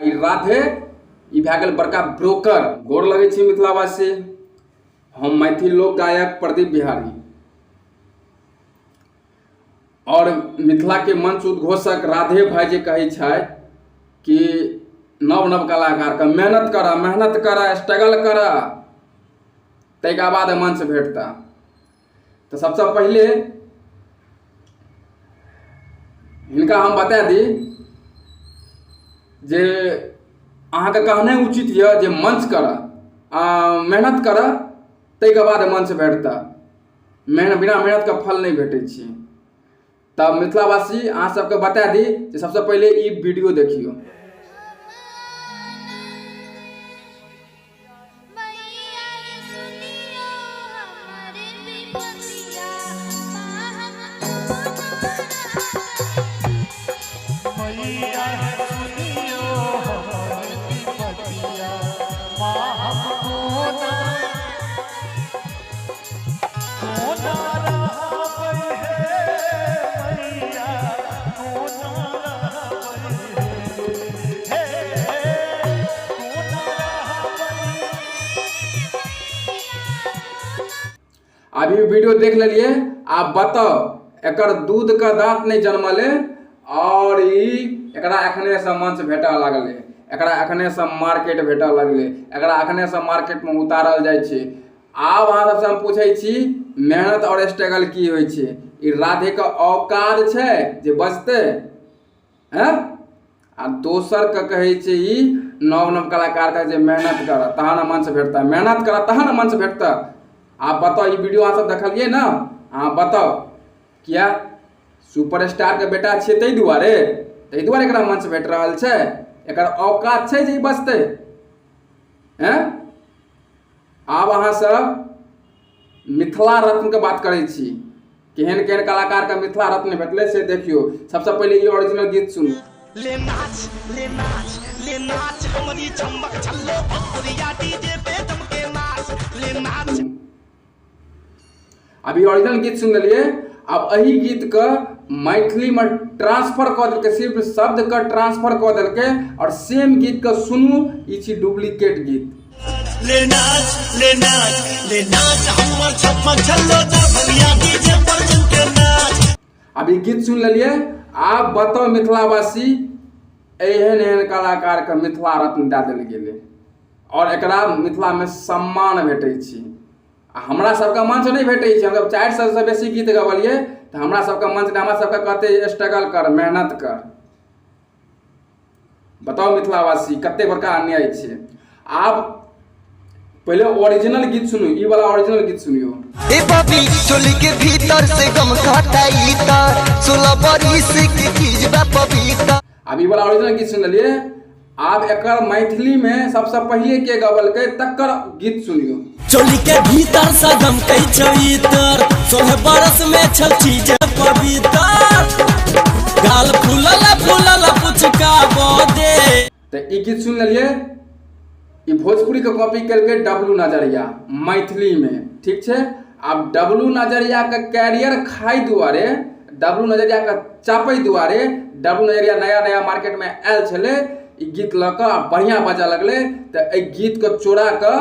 राधे ई भए गेल बड़का ब्रोकर। गोर लगै छी मिथिलावासी, हम मैथिल लोक गायक प्रदीप बिहारी और मिथिला के मंच उद्घोषक राधे भाई जे कहै छै कि नव नव कलाकार के मेहनत करा स्ट्रगल करा तैका बाद मंच भेटता। तो सबसे पहले हिनका हम बता दी जे अहाँ के कहने उचित यऽ जे मंच कर मेहनत कर तैके बाद मंच भेटता। बिना मेहनत के फल नहीं भेटै छै। तब मिथिलावासी अहाँ सबके बता दी जे सबसे पहले ई वीडियो देखियो। अभी वीडियो देख लिए, आप बताओ एकर दूध का दांत नहीं जन्मले और एकरा अखने से मंच भेटा लगले, एकरा अखने से मार्केट भेटा लगले, एकरा अखने से मार्केट में उतारल जाय छे। आब अहाँ सबसे हम पूछे छी मेहनत और स्ट्रगल की होय छे? ई राधे के औकात छे जे बचते हैं? आ दोसर के कहे छे ई नव नव कलाकार के जे मेहनत कर तहन मंच भेटता, मेहनत कर तहन मंच भेटता। आप बताओ ये वीडियो अहाँ सब देखलिए ना? हाँ बताओ क्या सुपरस्टार के बेटा छे तै दुआरे एकरा मंच भेट रहल छे? एकर औकात छे जे बचते हैं? आब अहाँ सब मिथिला रत्न के बात करे छी, केहन केहन कलाकार के मिथिला रत्न भेटले से देखियो। सबसे पहले ये ओरिजिनल गीत सुनो। ले नाच ले नाच ले नाच हमारी चमक छल्लो भोजपुरिया डीजे पे चमके नाच ले नाच। अभी ओरिजिनल गीत सुन लिए। अब यही गीत के मैथिली में ट्रांसफर कर देलके, सिर्फ शब्द का ट्रांसफर कर देलके और सेम गीत के सुनू, ई छी डुप्लीकेट गीत। ले नाच ले नाच ले नाच हमर चमक छल्लो भोजपुरिया डीजे पर चमके नाच। अभी गीत सुन लिए। आप बताओ मिथिलावासी एहन एहन कलाकार के मिथिला रत्न दे देल गेले और एकरा मिथिला में सम्मान भेटै छी। हमरा सबके मंच नहीं भेटै छै। हम 400 से बेसी गीत गवलिए तो हमरा सबके मंच हमरा सबके कहते स्ट्रगल कर मेहनत कर। बताओ मिथिलावासी कते बड़का अन्याय छै। आप पहले ओरिजिनल गीत सुनू, ई वाला ओरिजिनल गीत सुनियो। ए बबी चोली के भीतर से गम घटाई त 16 बरिस की चीज बा पवित्र। अभी वाला ओरिजिनल गीत सुन लिए। आप एकर मैथिली में सबसे पहले के गवल के तकर गीत सुनियो। चोली के भीतर से गम कई चरित्र 16 बरस में छल चीज पवित्र। गाल फूलल पुचका बोदे। तो ई गीत सुन लिए। ई भोजपुरी के कॉपी करके डब्लू नजरिया मैथिली में, ठीक छे। अब डब्लू नजरिया के कैरियर खाई दुआरे, डब्लू नजरिया के चापे दुआरे, डब्लू नजरिया नया नया मार्केट में आयल छले, ई गीत ल के बढ़िया बजा लगले। तो ए गीत के चोरा के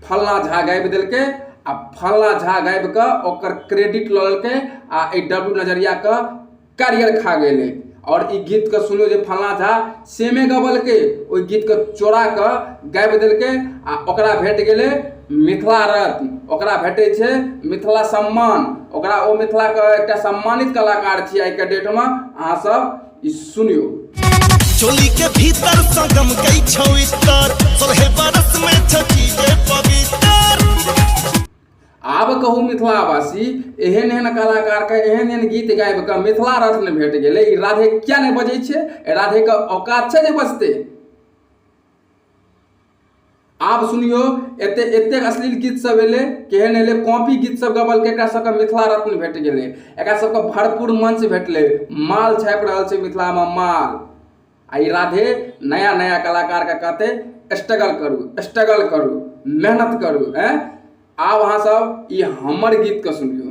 फलना झा गाबि देलके आ फलना झा गाबि के ओकर क्रेडिट ल लेलके आ ए डब्लू नजरिया के कैरियर खा गेले। और ई गीत के सुनियो जे फलना झा सेमे गबल के ओई गीत के चोरा के गाबि देलके आ ओकरा भेट गेले मिथिला रत्न, ओकरा भेटे छे मिथिला सम्मान, ओकरा ओ मिथिला के एकटा सम्मानित कलाकार छी आई के डेट में। अहाँ सब ई सुनियो। चोली के भीतर से गम कई छवितर 16 बरस में छची जे पवित्र। आब कहू मिथिलावासी एहन एहन कलाकार के एहन एहन गीत गाबि के मिथिला रत्न भेट गेले, ई राधे क्या नहीं बजै छे? राधे के औकात छे जे बजते? आप सुनियो एते एते अश्लील गीत सब एले, केहन एले कॉपी गीत सब गबल के एकरा सबके मिथिला रत्न भेट गेले, एकरा सबके भरपूर मंच भेटले, माल छापि रहल छे मिथिला में माल। आई राधे नया नया कलाकार के कहते स्ट्रगल करू मेहनत करू। हैं आब अहाँ सब ई हमर गीत के सुनियो।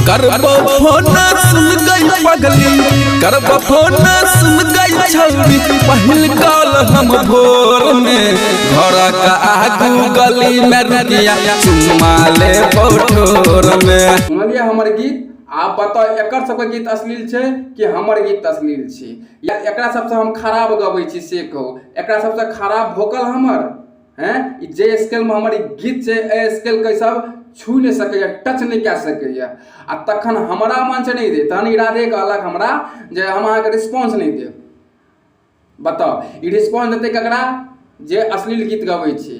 करबो फोन सुन गई पगली, करबो फोन सुन गई छौरी, पहिल कॉल हम भोर में, घर का आगू गली में रुकिया चुम्मा ले ठोर में। सुनलिए हमर गीत, आप बताओ एकर सबके गीत अश्लील छै कि हमर गीत अश्लील छै, या एकरा सबसे हम खराब गबै छी से कहू, एकरा सबसे खराब भोकल हमर हैं जे स्केल में हमर गीत छै, ए स्केल के सब छू नहीं सकैया, टच नहीं कए सकैया, आ तखन हमरा मंच नहीं दे, तहन राधे कहलक हमरा जे हम अहाँके रिस्पॉन्स नहीं देब। बताओ ई रिस्पॉन्स देतै ककरा जे अश्लील गीत गबै छै,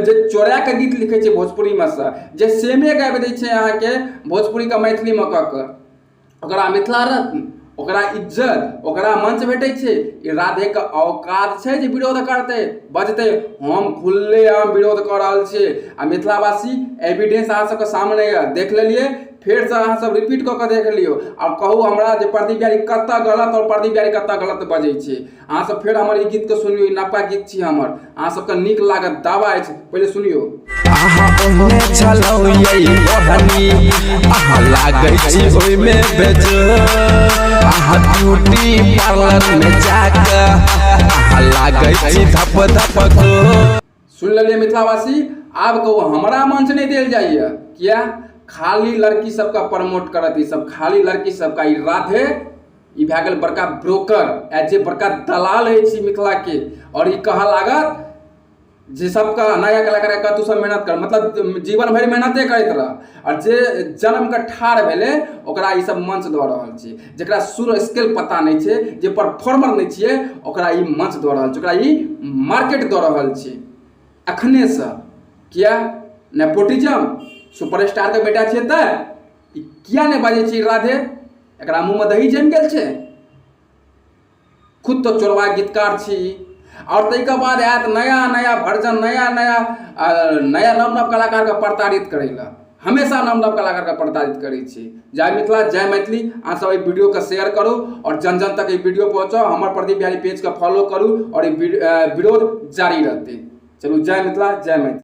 जे चोरा के गीत लिखे छै भोजपुरी में से, जे सेमे गाबि दै छै अहाँके भोजपुरी के मैथिली में कऽ के, ओकरा मिथिला रत्न, ओकरा इज्जत, ओकरा मंच भेटै छै। ई राधे के औकात छै जे विरोध करतै, बजतै हम खुलेआम विरोध कऽ रहल छियै, आ मिथिलावासी एविडेंस अहाँ सबके सामने यऽ, देख लेलिए, फेर से अहाँ सब रिपीट कऽ के देख लियौ, और कहू हमरा जे प्रदीप बिहारी कत्ता गलत और प्रदीप बिहारी कत्ता गलत बजै छै। अहाँ सब फेर हमर ई गीत के सुनियौ, ई नवका गीत छी हमर, अहाँ सबके नीक लागत, दावा अछि, पहिले सुनियौ। आहा ओहने छलौ यही ओहनी, आहा लागै छी ओइ में बेजो, आहा ब्यूटी पार्लर में जाके, आहा लागै छी धप धप को। सुन लेलिए मिथिलावासी, आब कहू हमरा मंच नहीं देल जाइए, किया खाली लड़की सबका प्रमोट करत, ई सब खाली लड़की सबका, ई राधे ई भए गेल बड़का ब्रोकर, एज ए बड़का दलाल है छी मिथिला के, और ई कह लागत जे सबका नया कलाकार का तू सब मेहनत कर, मतलब जीवन भर मेहनते करते रह, और जे जन्म के ठाढ़ भेले ओकरा ई सब मंच दऽ रहल छी, जेकरा सुर स्केल पता नहीं छै, जे परफॉर्मर नहीं छिए, ओकरा ई मंच दऽ रहल छी, ओकरा ई मार्केट दऽ रहल छी अखने से। किया नेपोटिज्म, सुपरस्टार के बेटा छियै तऽ किया नहीं बाजै छी राधे, एकरा मुँह में दही जम गेल छै, खुद तो चोरवा गीतकार छी, और तै के बाद आयत नया नया वर्जन, नया नव नव कलाकार के प्रताड़ित करै ला, हमेशा नव नव कलाकार के प्रताड़ित करै छी। जय मिथिला, जय मैथिली। अहाँ सब वीडियो के शेयर करू और जन जन तक वीडियो पहुँचाओ, हमर प्रदीप बिहारी पेज के फॉलो करू, और विरोध जारी रहते। चलू, जय मिथिला, जय मैथिली।